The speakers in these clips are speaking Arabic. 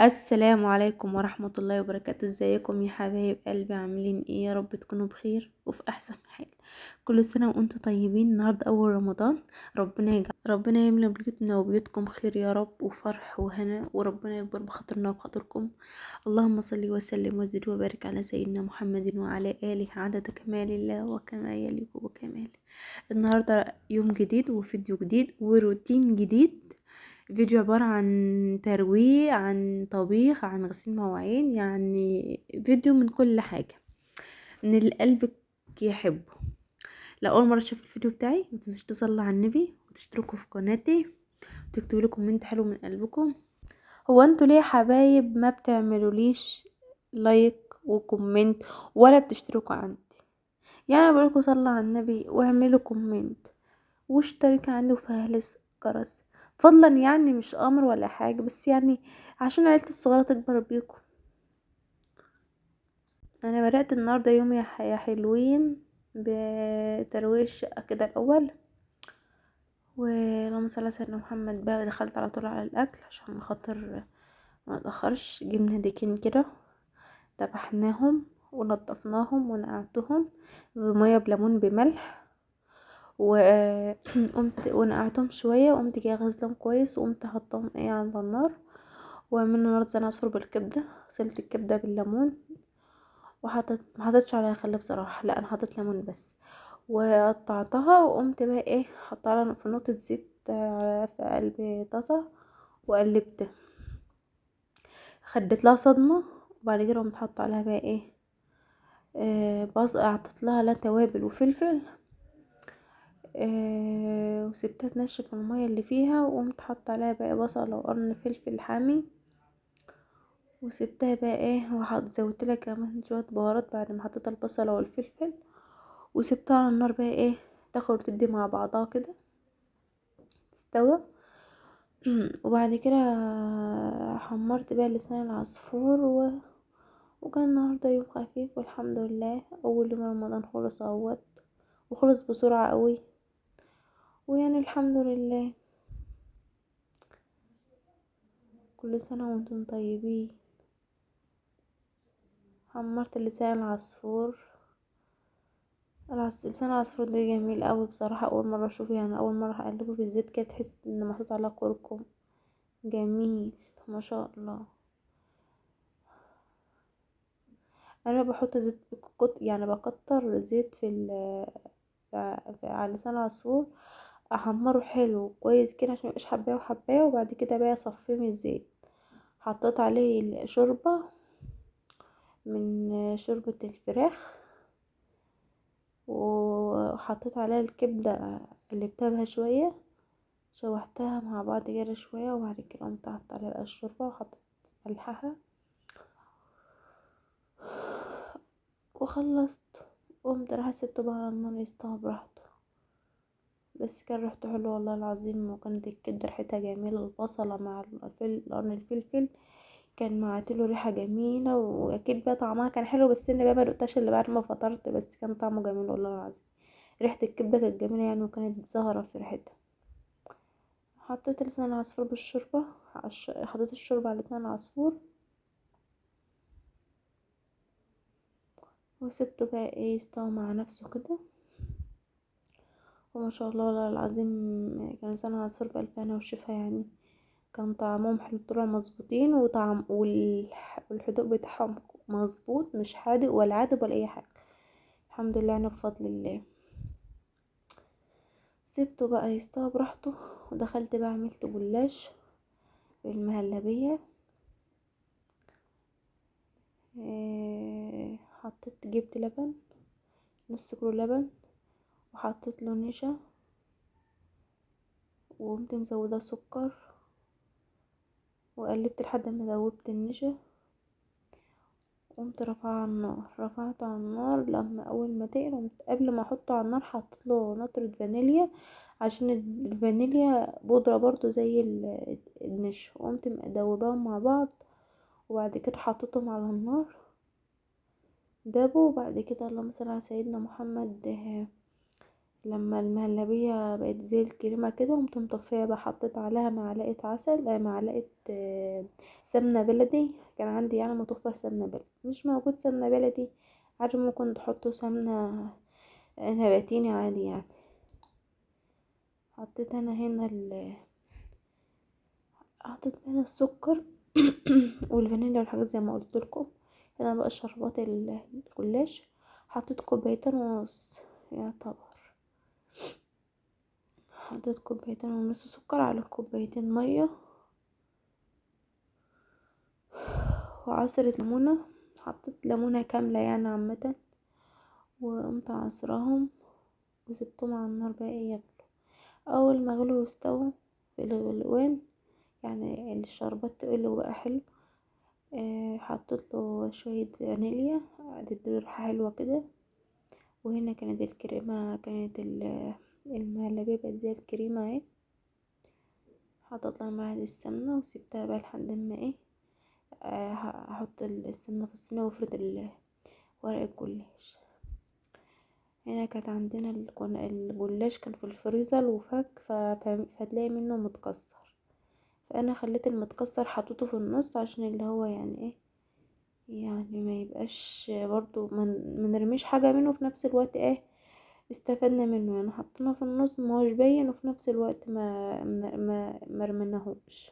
السلام عليكم ورحمة الله وبركاته. ازيكم يا حبايب قلبي؟ عاملين ايه؟ يا رب تكونوا بخير وفي احسن حال. كل سنة وانتم طيبين. النهاردة اول رمضان. ربنا يملى بيوتنا وبيوتكم خير يا رب، وفرح وهنا، وربنا يكبر بخاطرنا وبخاطركم. اللهم صل وسلم وزد وبارك على سيدنا محمد وعلى آله عدد كمال الله وكما يليق بكماله. النهاردة يوم جديد وفيديو جديد وروتين جديد. فيديو عبارة عن ترويق، عن طبيخ، عن غسيل مواعين، يعني فيديو من كل حاجة من اللي قلبك يحبه. لو اول مرة تشوف الفيديو بتاعي متنسيش تصلوا على النبي وتشتركوا في قناتي وتكتبوا لي كومنت حلو من قلبكم. هو انتوا ليه يا حبايب ما بتعملوليش لايك وكومنت ولا بتشتركوا عندي؟ يعني بقولكوا صلوا على النبي واعملوا كومنت واشترك عندي وفعل الجرس فضلا، يعني مش امر ولا حاجة، بس يعني عشان عيلتي الصغيرة تكبر بيكم. انا بدأت النهاردة يومي يا حلوين بترويش الشقة كده الاول، ولما صلى على سيدنا محمد بقى دخلت على طول على الاكل عشان خاطر ما اتاخرش. جبنا ديكين كده، ذبحناهم ونضفناهم ونقعتهم بميه بليمون بملح، وقمت ونقعتهم شويه، وقمت جايه غسلهم كويس، وقمت حطهم على النار، وعملنا رز عصفور بالكبده. غسلت الكبده بالليمون ما حطيتش عليها خل بصراحه، لا انا حطيت ليمون بس، وقطعتها، وقمت بقى حطها في نقطه زيت في قلب طاسه وقلبت، خدت لها صدمه. وبعد كده قمت حاطه عليها بقى بص قعدت لها لا توابل وفلفل، وسبتها تنشف المية اللي فيها، وقمت حط عليها بقى بصل وقرن فلفل حامي، وسبتها بقى زودت لها كمان شويه بهارات بعد ما حطيت البصل والفلفل، وسبتها على النار بقى تاخد وتدي مع بعضها كده تستوى. وبعد كده حمرت بقى لسان العصفور وكان النهارده يوم خفيف والحمد لله. اول يوم رمضان خلص اهوت، وخلص بسرعه قوي، ويعني الحمد لله. كل سنة وانتم طيبين. حمرت لسان العصفور. لسان العصفور ده جميل قوي بصراحة، اول مرة اشوفه، يعني اول مرة اقلبه في الزيت كده تحس ان محطوط عليه كركم. جميل ما شاء الله. انا بحط زيت يعني بكتر زيت على لسان العصفور، احمره حلو كويس كده عشان ميبقاش حبايه وحبايه، وبعد كده بقى اصفيه من الزيت. حطيت عليه شوربة من شوربة الفراخ، وحطيت عليها الكبدة، قلبتها بها شوية، شوحتها مع بعض كده شوية، وبعد كده قمت حطيت عليها بقى الشوربة وحطيت ملحها وخلصت. قمت رايحة سبته بقى على النار يستوى براحته، بس كان ريحته حلوة والله العظيم، وكانت الكبدة ريحتها جميلة، البصلة مع قرن الفلفل كان معتله ريحة جميلة، واكيد بقى طعمها كان حلو، بس انا بقى مدقتهاش اللي بعد ما فطرت، بس كان طعمه جميل والله العظيم. ريحة الكبدة كانت جميلة يعني، وكانت زهرة في ريحتها. حطيت لسان العصفور بالشوربة، حطيت الشوربة على لسان العصفور، وسبته بقى يستوى مع نفسه كده. وما شاء الله والله العظيم، كان لسان العصفور بألف هنا وشفا يعني. كان طعمهم حلو، طلعوا مظبوطين، وطعم والحدوق بتاعهم مظبوط، مش حادق ولا عادب ولا اي حاجة. الحمد لله يعني بفضل الله. سبته بقى يستوى براحته، ودخلت بقى عملت جلاش بالمهلبية. جبت لبن، نص كيلو لبن، وحطيت له نشا، وقمت مزودة سكر، وقلبت لحد ما ذوبت النشا، قمت رفعته على النار لما اول ما تقل، قمت قبل ما احطه على النار حطيت له نطرة فانيليا، عشان الفانيليا بودرة برضو زي النشا، وقمت مدوباهم مع بعض، وبعد كده حطيتهم على النار دابوا. وبعد كده اللهم صل على سيدنا محمد، لما المهلبية بقت زي الكريمة كده قمت مطفية بقى، حطيت عليها معلقة عسل، معلقة سمنة بلدي. كان عندي يعني متوفر سمنة بلدي، مش موجود سمنة بلدي عادي ممكن تحطوا سمنة نباتيني عادي يعني. حطيت انا هنا حطيت هنا السكر والفانيليا والحاجات زي ما قلت لكم. هنا بقى شربات الجلاش، حطيت كوبايتين ونص يعتبر، حطيت كوبايتين ونص سكر على كوبايتين مية وعصرة ليمونة. حطيت ليمونة كاملة يعني عامة، وقمت عصراهم وسبتهم على النار بقى يغلوا. اول ما غلوا واستووا في الغلوان يعني الشربات تقل وبقى حلو، حطيت له شوية فانيليا اديله ريحة حلوة كده. وهنا كانت الكريمة، كانت المهلبية بقت زي الكريمة اهي. حطيت لها معلقة السمنة وسبتها بقى لحد ما ايه، هحط السمنة في الصينية وافرد ورق الجلاش. هنا كانت عندنا الجلاش كان في الفريزر وفك فتلاقي منه متكسر، فانا خليت المتكسر حطيته في النص عشان اللي هو يعني ايه، يعني ما يبقاش برضو ما نرميش حاجة منه في نفس الوقت ايه، استفدنا منه يعني. حطينا في النص ما هوش باين وفي نفس الوقت ما رميناهوش.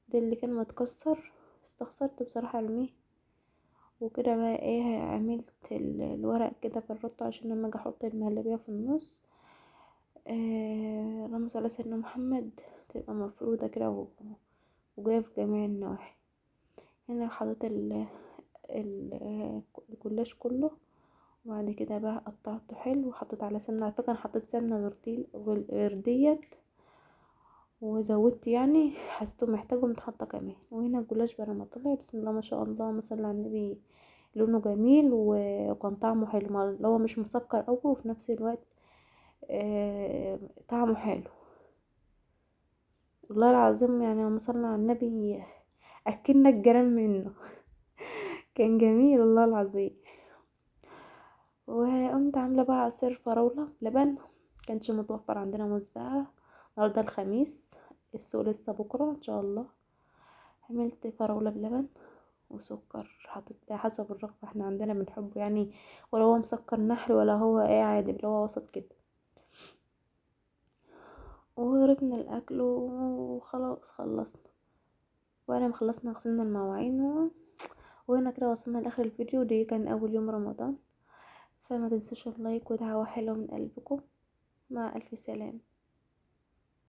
ده اللي كان متكسر استخسرت بصراحة ارميه. وكده بقى ايه، عملت الورق كده في الربطة عشان لما اجي احط المهلبية في النص، اللهم صل على سيدنا محمد، تبقى مفرودة كده وجاية في جميع النواحي. هنا حطيت الجلاش كله، وبعد كده بقى قطعته حلو وحطيت على سمنة. على فكرة انا حطيت سمنة غير ديت وزودت يعني، حسيته محتاجه متحطة كمان. وهنا الجلاش بعد ما طلع بسم الله ما شاء الله ما صلى على النبي، لونه جميل وكان طعمه حلو، اللي هو مش مسكر قوي وفي نفس الوقت طعمه حلو والله العظيم يعني. لما صلى على النبي اكلنا الجيران منه كان جميل والله العظيم. وقمت عامله بقى عصير فراوله بلبن، كانش متوفر عندنا موز بقى النهارده الخميس، السوق لسه بكره ان شاء الله. عملت فراوله بلبن وسكر، حطيت بقى حسب الرغبه، احنا عندنا بنحبه يعني، ولا هو مسكر نحل ولا هو ايه عادي اللي هو وسط كده. وهربنا الاكل وخلاص خلصنا، وانا مخلصنا غسلنا المواعين وهنا كده وصلنا لاخر الفيديو. دي كان اول يوم رمضان، فما تنسوش اللايك ودعوة حلوة من قلبكم. مع الف سلامة.